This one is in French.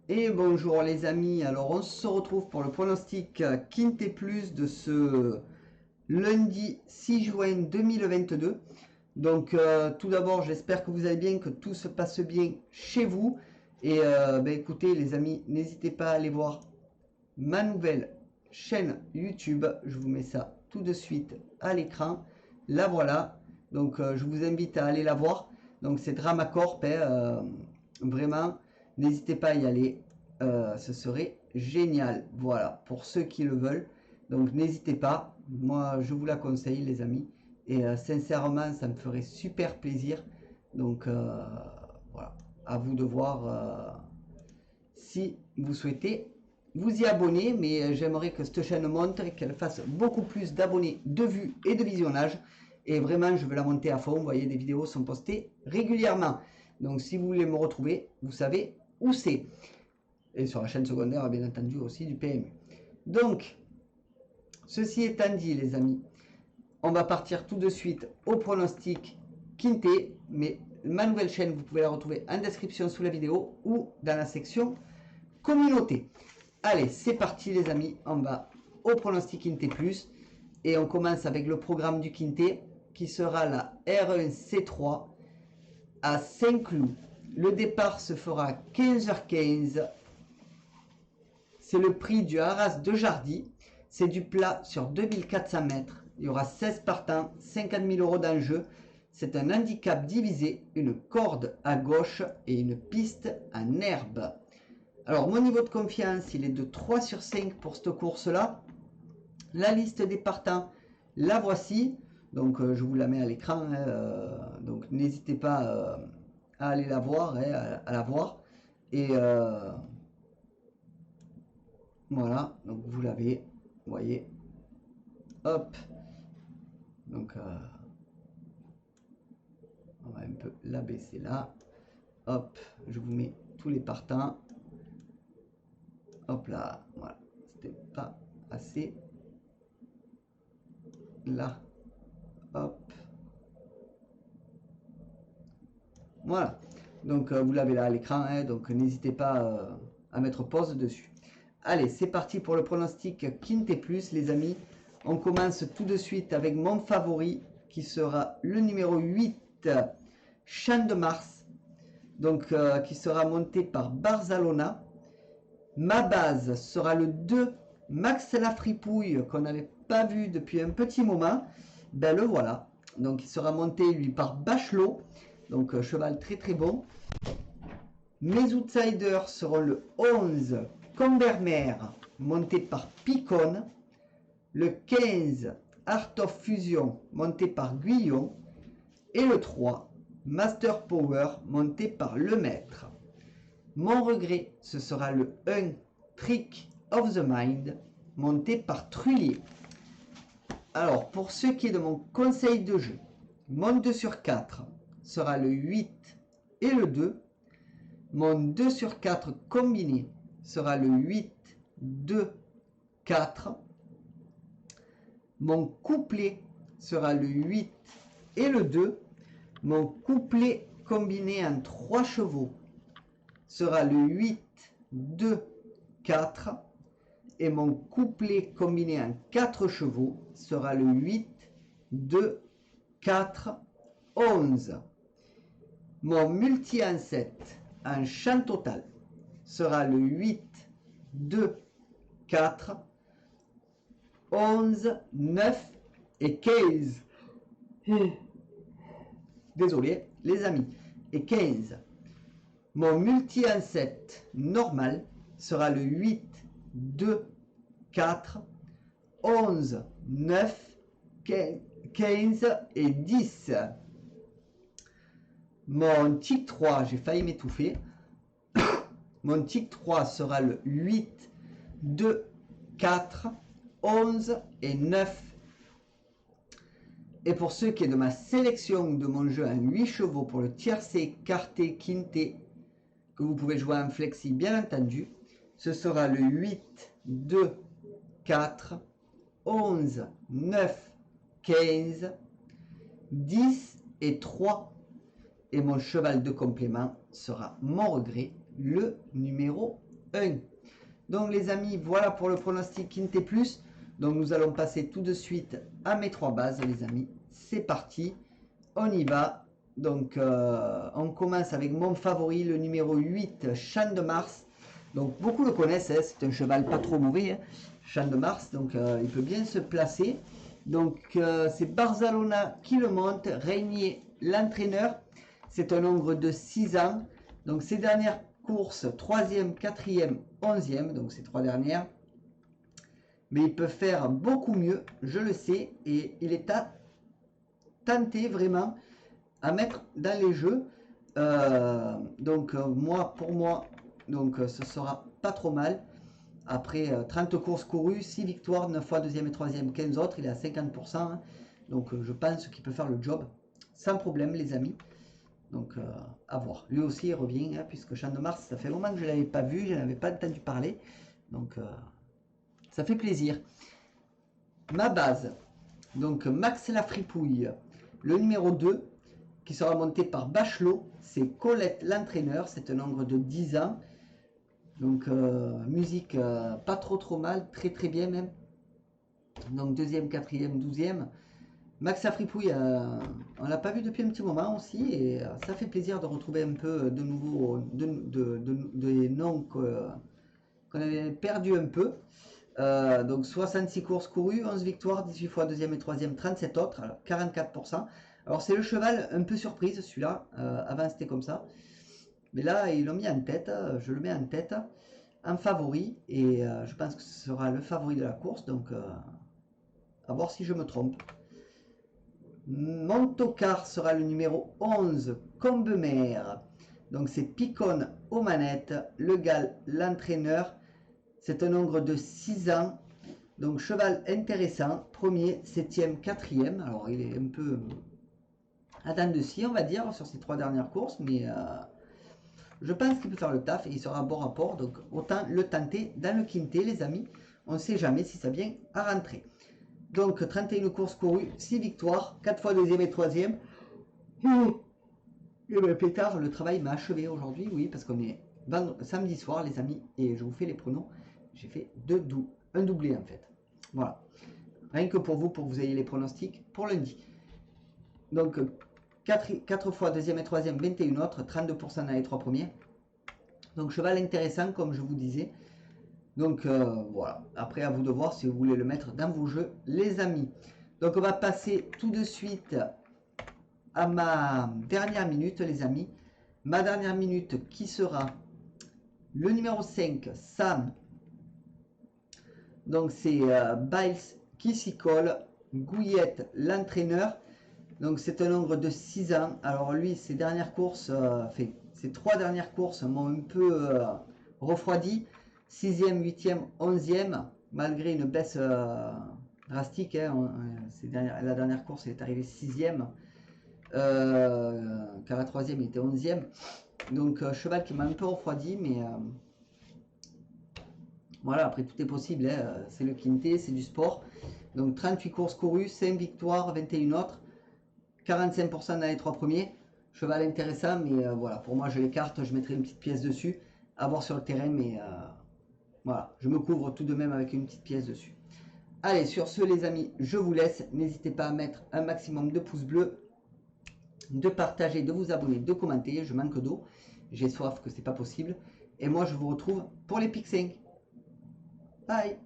Et bonjour les amis, alors on se retrouve pour le pronostic Quintet Plus de ce lundi 6 juin 2022. Donc tout d'abord j'espère que vous allez bien, que tout se passe bien chez vous. Et écoutez les amis, n'hésitez pas à aller voir ma nouvelle chaîne YouTube. Je vous mets ça tout de suite à l'écran. La voilà, donc je vous invite à aller la voir. Donc c'est Dramacorp, vraiment. N'hésitez pas à y aller, ce serait génial. Voilà, pour ceux qui le veulent. Donc n'hésitez pas, moi je vous la conseille les amis. Et sincèrement, ça me ferait super plaisir. Donc voilà, à vous de voir si vous souhaitez vous y abonner. Mais j'aimerais que cette chaîne monte et qu'elle fasse beaucoup plus d'abonnés, de vues et de visionnage. Et vraiment, je veux la monter à fond. Vous voyez, des vidéos sont postées régulièrement. Donc si vous voulez me retrouver, vous savez où c'est. Et sur la chaîne secondaire, bien entendu, aussi du PMU. Donc, ceci étant dit, les amis, on va partir tout de suite au pronostic Quintet. Mais ma nouvelle chaîne, vous pouvez la retrouver en description sous la vidéo ou dans la section communauté. Allez, c'est parti les amis, on va au pronostic Quintet Plus. Et on commence avec le programme du Quintet qui sera la R1C3 à Saint-Cloud. Le départ se fera 15h15. C'est le prix du Arras de Jardy. C'est du plat sur 2400 mètres. Il y aura 16 partants, 50 000 € d'enjeu. C'est un handicap divisé, une corde à gauche et une piste en herbe. Alors mon niveau de confiance, il est de 3 sur 5 pour cette course-là. La liste des partants, la voici. Donc je vous la mets à l'écran. Donc n'hésitez pas à aller la voir, à la voir. Et voilà, donc vous l'avez, vous voyez. Hop. Donc on va un peu la baisser là. Hop, je vous mets tous les partants. Hop là, voilà. C'était pas assez. Là. Hop. Voilà. Donc vous l'avez là à l'écran, donc n'hésitez pas à mettre pause dessus. Allez, c'est parti pour le pronostic Quintet Plus, les amis. On commence tout de suite avec mon favori, qui sera le numéro 8, Champ de Mars, donc qui sera monté par Barzalona. Ma base sera le 2, Max la Fripouille, qu'on n'avait pas vu depuis un petit moment. Ben le voilà. Donc il sera monté lui par Bachelot. Donc cheval très très bon. Mes outsiders seront le 11, Combermer, monté par Picon. Le 15, Art of Fusion, monté par Guillon. Et le 3, Master Power, monté par Lemaître. Mon regret, ce sera le 1, Trick of the Mind, monté par Trullier. Alors, pour ce qui est de mon conseil de jeu, mon 2 sur 4 sera le 8 et le 2. Mon 2 sur 4 combiné sera le 8, 2, 4. Mon couplet sera le 8 et le 2. Mon couplet combiné en 3 chevaux sera le 8, 2, 4. Et mon couplet combiné en 4 chevaux sera le 8, 2, 4, 11. Mon multi en 7 en champ total sera le 8, 2, 4, 11, 9 et 15. Désolé les amis. Et 15. Mon multi en 7 normal sera le 8, 2, 4, 11, 9, 15 et 10. Mon tic 3, j'ai failli m'étouffer. Mon tic 3 sera le 8, 2, 4, 11 et 9. Et pour ce qui est de ma sélection de mon jeu en 8 chevaux pour le tiercé, quarté, quinté, que vous pouvez jouer en flexi bien entendu, ce sera le 8, 2, 4, 11, 9, 15, 10 et 3. Et mon cheval de complément sera mon regret, le numéro 1. Donc les amis, voilà pour le pronostic Quintet Plus. Donc nous allons passer tout de suite à mes 3 bases les amis. C'est parti, on y va. Donc on commence avec mon favori, le numéro 8, Champ de Mars. Donc beaucoup le connaissent, hein, c'est un cheval pas trop mauvais, hein, Champ de Mars, donc il peut bien se placer. Donc c'est Barzalona qui le monte, Régnier l'entraîneur. C'est un nombre de 6 ans. Donc ces dernières courses, 3e, 4e, 11e, donc ces 3 dernières. Mais il peut faire beaucoup mieux, je le sais, et il est à tenter vraiment à mettre dans les jeux. Pour moi, ce sera pas trop mal. Après 30 courses courues, 6 victoires, 9 fois 2e et 3e, 15 autres, il est à 50%. Hein. Donc je pense qu'il peut faire le job sans problème les amis. Donc à voir. Lui aussi il revient, hein, puisque Champ de Mars, ça fait longtemps que je ne l'avais pas vu, je n'avais pas entendu parler. Donc ça fait plaisir. Ma base, donc Max la Fripouille, le numéro 2, qui sera monté par Bachelot, c'est Colette l'entraîneur, c'est un nombre de 10 ans. Donc musique pas trop mal, très bien même. Donc 2e, 4e, 12e. Max la Fripouille, on l'a pas vu depuis un petit moment aussi, et ça fait plaisir de retrouver un peu de nouveau des noms qu'on avait perdu un peu. Donc 66 courses courues, 11 victoires, 18 fois 2e et 3e, 37 autres, alors 44%. Alors c'est le cheval un peu surprise celui-là, avant c'était comme ça. Mais là ils l'ont mis en tête, je le mets en tête, en favori, et je pense que ce sera le favori de la course, donc à voir si je me trompe. Mon tocard sera le numéro 11, Combemer. Donc c'est Picon aux manettes, Le Gall l'entraîneur. C'est un nombre de 6 ans. Donc cheval intéressant, 1er, 7e, 4e. Alors il est un peu à dents de scie on va dire sur ces 3 dernières courses. Mais je pense qu'il peut faire le taf et il sera à bon rapport. Donc autant le tenter dans le quintet les amis. On ne sait jamais si ça vient à rentrer. Donc 31 courses courues, 6 victoires, 4 fois 2e et 3e. Et ben pétard, le travail m'a achevé aujourd'hui, oui, parce qu'on est samedi soir les amis, et je vous fais les pronos. J'ai fait un doublé en fait. Voilà. Rien que pour vous ayez les pronostics pour lundi. Donc 4 fois 2e et 3e, 21 autres, 32% dans les 3 premiers. Donc cheval intéressant comme je vous disais. Donc voilà, après à vous de voir si vous voulez le mettre dans vos jeux les amis. Donc on va passer tout de suite à ma dernière minute les amis. Ma dernière minute qui sera le numéro 5, Sam. Donc c'est Biles qui s'y colle, Gouillette l'entraîneur. Donc c'est un nombre de 6 ans. Alors lui ses dernières courses, ces 3 dernières courses m'ont un peu refroidi. 6e, 8e, 11e, malgré une baisse drastique. Hein, la dernière course, il est arrivé 6e, car la 3e était 11e. Donc, cheval qui m'a un peu refroidi, mais voilà, après tout est possible. Hein, c'est le quintet, c'est du sport. Donc, 38 courses courues, 5 victoires, 21 autres, 45% dans les 3 premiers. Cheval intéressant, mais voilà, pour moi, je l'écarte, je mettrai une petite pièce dessus, à voir sur le terrain, mais. Voilà, je me couvre tout de même avec une petite pièce dessus. Allez, sur ce les amis, je vous laisse. N'hésitez pas à mettre un maximum de pouces bleus, de partager, de vous abonner, de commenter. Je manque d'eau, j'ai soif que c'est pas possible. Et moi je vous retrouve pour les Pick 5. Bye.